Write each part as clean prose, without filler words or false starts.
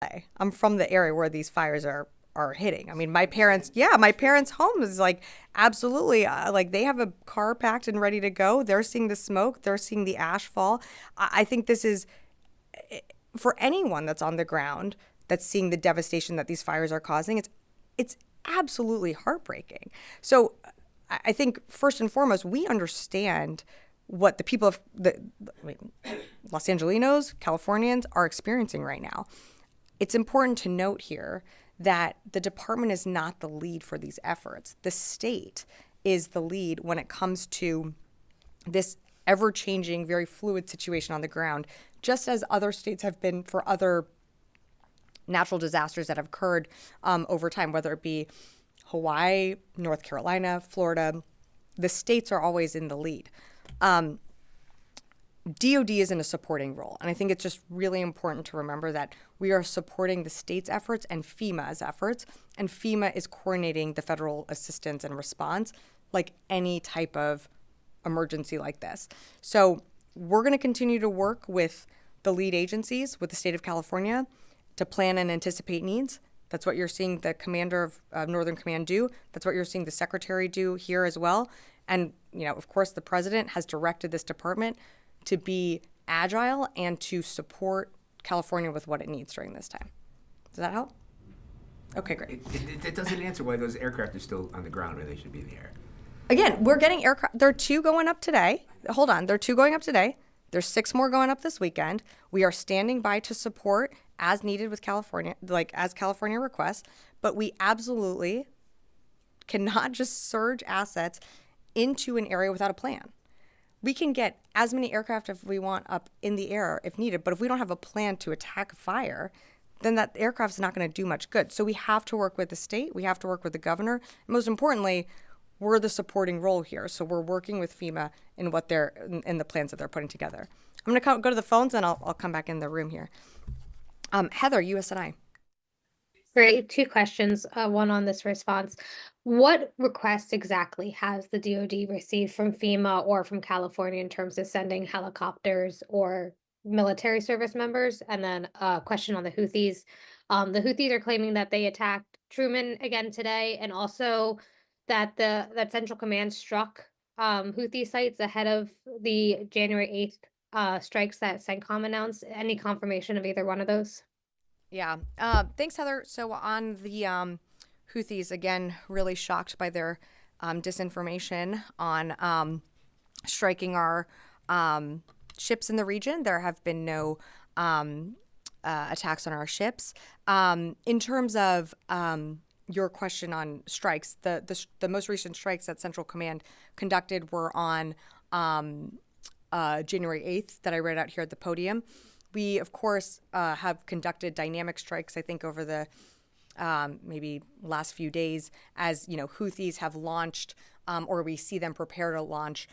I'm from the area where these fires are hitting. I mean, my parents' home is like absolutely like they have a car packed and ready to go. They're seeing the smoke, they're seeing the ash fall. I think this is for anyone that's on the ground that's seeing the devastation that these fires are causing. It's absolutely heartbreaking. So I think first and foremost, we understand what the people of I mean, Los Angelinos, Californians are experiencing right now. It's important to note here that the department is not the lead for these efforts. The state is the lead when it comes to this ever changing, very fluid situation on the ground, just as other states have been for other natural disasters that have occurred over time, whether it be Hawaii, North Carolina, Florida. The states are always in the lead. DOD is in a supporting role. And I think it's just really important to remember that we are supporting the state's efforts and FEMA's efforts. And FEMA is coordinating the federal assistance and response like any type of emergency like this. So we're going to continue to work with the lead agencies, with the state of California, to plan and anticipate needs. That's what you're seeing the commander of Northern Command do. That's what you're seeing the secretary do here as well. And, of course, the president has directed this department to be agile and to support California with what it needs during this time. Does that help? Okay, great. It doesn't answer why those aircraft are still on the ground when they should be in the air. Again, we're getting aircraft. There are two going up today. Hold on. There are two going up today. There's 6 more going up this weekend. We are standing by to support as needed with California, like as California requests. But we absolutely cannot just surge assets into an area without a plan. We can get as many aircraft if we want up in the air if needed, but if we don't have a plan to attack a fire, then that aircraft is not going to do much good. So we have to work with the state. We have to work with the governor. And most importantly, we're the supporting role here. So we're working with FEMA in what they're in the plans that they're putting together. I'm going to go to the phones and I'll come back in the room here. Heather, USNI. Great. 2 questions, one on this response. What request exactly has the DoD received from FEMA or from California in terms of sending helicopters or military service members? And then a question on the Houthis. The Houthis are claiming that they attacked Truman again today, and also that that Central Command struck Houthi sites ahead of the January 8th strikes that CENTCOM announced. Any confirmation of either one of those? Yeah. Thanks, Heather. So on the Houthis, again, really shocked by their disinformation on striking our ships in the region. There have been no attacks on our ships. In terms of your question on strikes, the most recent strikes that Central Command conducted were on January 8th that I read out here at the podium. We, of course, have conducted dynamic strikes, I think, over the maybe last few days as, Houthis have launched or we see them prepare to launch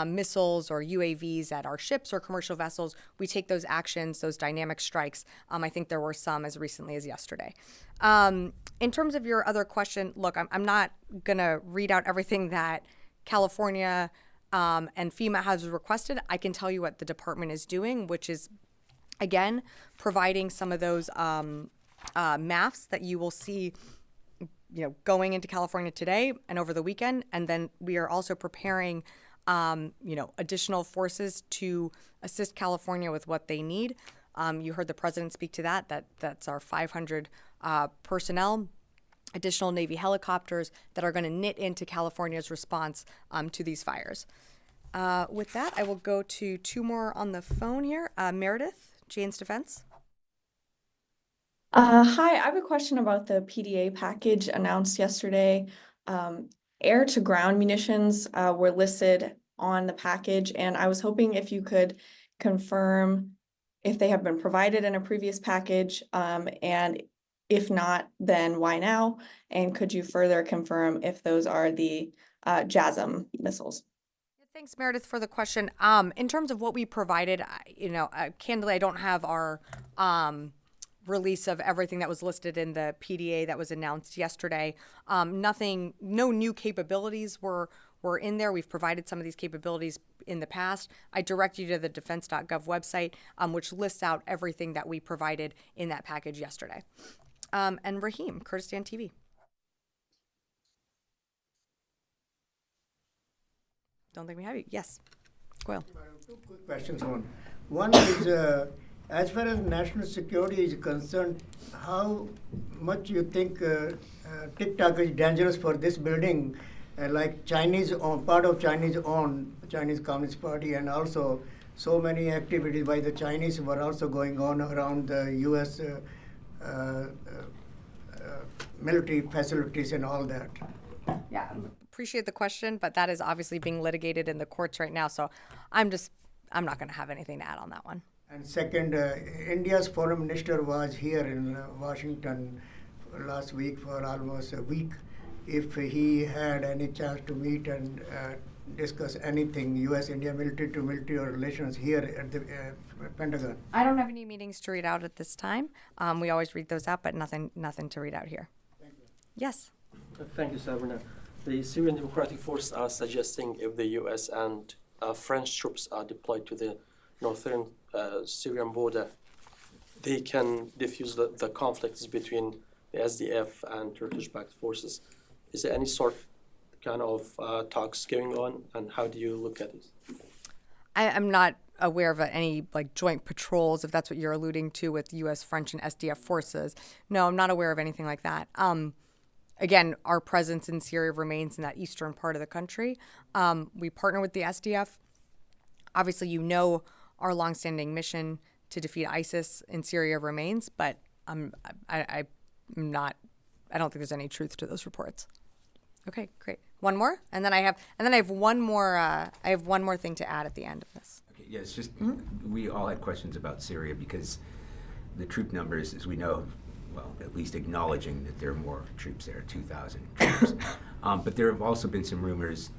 missiles or UAVs at our ships or commercial vessels. We take those actions, those dynamic strikes. I think there were some as recently as yesterday. In terms of your other question, look, I'm not going to read out everything that California and FEMA has requested. I can tell you what the department is doing, which is again, providing some of those maps that you will see, going into California today and over the weekend. And then we are also preparing, additional forces to assist California with what they need. You heard the president speak to that's our 500 personnel, additional Navy helicopters that are going to knit into California's response to these fires. With that, I will go to 2 more on the phone here. Meredith. Jane's Defense. Hi, I have a question about the PDA package announced yesterday. Air to ground munitions were listed on the package, and I was hoping if you could confirm if they have been provided in a previous package, and if not, then why now? And could you further confirm if those are the JASSM missiles? Thanks, Meredith, for the question. In terms of what we provided, candidly, I don't have our release of everything that was listed in the PDA that was announced yesterday. No new capabilities were in there. We've provided some of these capabilities in the past, I direct you to the defense.gov website, which lists out everything that we provided in that package yesterday. And Raheem, Kurdistan TV. Don't think we have you. Yes. Goyle. Two quick questions. One is, as far as national security is concerned, how much you think TikTok is dangerous for this building, like Chinese part of Chinese Communist Party, and also so many activities by the Chinese were also going on around the U.S. Military facilities and all that. Yeah, appreciate the question, but that is obviously being litigated in the courts right now. So I'm not going to have anything to add on that one. And second, India's foreign minister was here in Washington last week for almost a week. If he had any chance to meet and discuss anything, U.S.-India military-to-military relations here at the Pentagon. I don't have any meetings to read out at this time. We always read those out, but nothing to read out here. Thank you. Yes. Thank you, Sabrina. The Syrian Democratic Forces are suggesting if the U.S. and French troops are deployed to the northern Syrian border, they can diffuse the conflicts between the SDF and Turkish-backed forces. Is there any sort kind of talks going on, and how do you look at it? I'm not aware of any like joint patrols, if that's what you're alluding to, with U.S., French, and SDF forces. No, I'm not aware of anything like that. Again, our presence in Syria remains in that eastern part of the country. We partner with the SDF. Obviously, you know our longstanding mission to defeat ISIS in Syria remains, but I don't think there's any truth to those reports. Okay, great. One more, and then I have one more thing to add at the end of this. Okay, yeah, it's just we all had questions about Syria because the troop numbers, as we know, well, at least acknowledging that there are more troops there, 2,000 troops. But there have also been some rumors,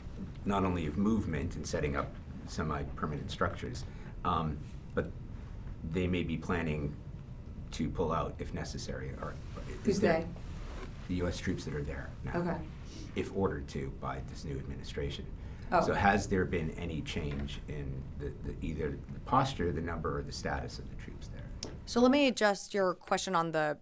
not only of movement and setting up semi-permanent structures, but they may be planning to pull out if necessary. Or Who's they? The U.S. troops that are there now, Okay. if ordered to by this new administration. Oh. So has there been any change in either the posture, the number, or the status of the troops there? So let me adjust your question on the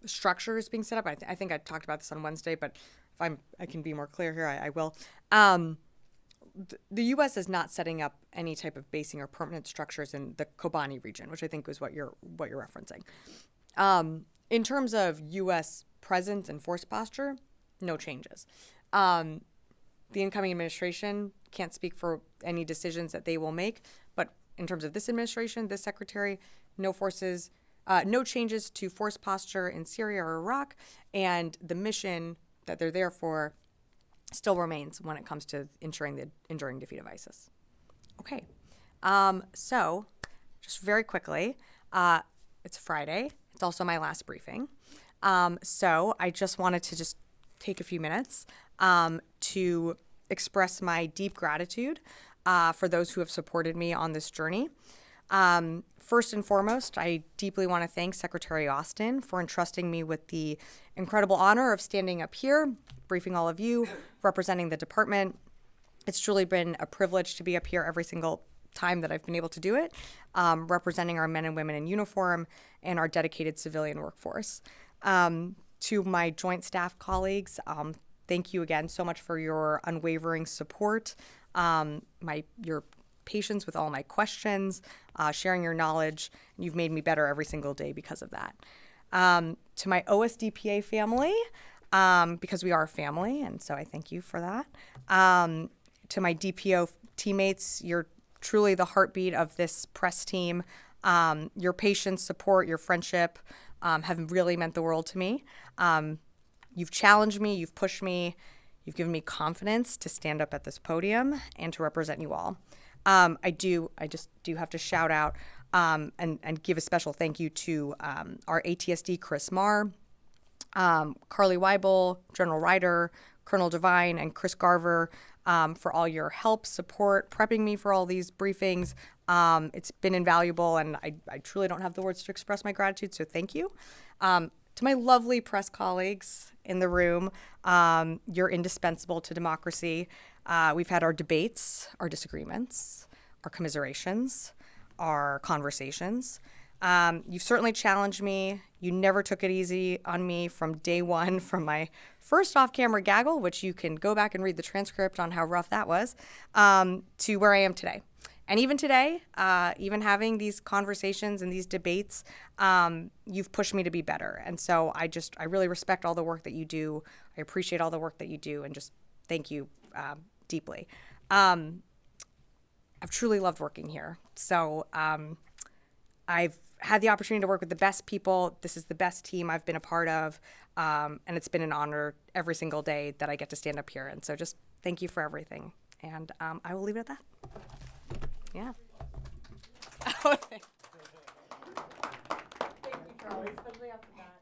structures being set up. I think I talked about this on Wednesday, but if I can be more clear here, I will. The U.S. is not setting up any type of basing or permanent structures in the Kobani region, which I think is what you're referencing. In terms of U.S. presence and force posture, no changes. The incoming administration can't speak for any decisions that they will make, but in terms of this administration, this secretary, no changes to force posture in Syria or Iraq, and the mission that they're there for still remains when it comes to ensuring the enduring defeat of ISIS. Okay, so just very quickly, it's Friday. It's also my last briefing. So I just wanted to just take a few minutes to express my deep gratitude for those who have supported me on this journey. First and foremost, I deeply want to thank Secretary Austin for entrusting me with the incredible honor of standing up here, briefing all of you, representing the department. It's truly been a privilege to be up here every single time that I've been able to do it, representing our men and women in uniform and our dedicated civilian workforce. To my joint staff colleagues, thank you again so much for your unwavering support, your patience with all my questions, sharing your knowledge. You've made me better every single day because of that. To my OSDPA family, because we are a family, and so I thank you for that. To my DPO teammates, you're truly the heartbeat of this press team. Your patience, support, your friendship have really meant the world to me. You've challenged me, you've pushed me, you've given me confidence to stand up at this podium and to represent you all. I just do have to shout out and give a special thank you to our ATSD, Chris Marr, Carly Weibel, General Ryder, Colonel Devine, and Chris Garver for all your help, support, prepping me for all these briefings. It's been invaluable, and I truly don't have the words to express my gratitude, so thank you. To my lovely press colleagues in the room, you're indispensable to democracy. We've had our debates, our disagreements, our commiserations, our conversations. You've certainly challenged me. You never took it easy on me from day one, from my first off-camera gaggle, which you can go back and read the transcript on how rough that was, to where I am today. And even today, even having these conversations and these debates, you've pushed me to be better. And so I really respect all the work that you do. I appreciate all the work that you do, and just thank you deeply. I've truly loved working here. So I've had the opportunity to work with the best people. This is the best team I've been a part of. And it's been an honor every single day that I get to stand up here. And so just thank you for everything. And I will leave it at that. Yeah. Thank you, Charlie, especially after that.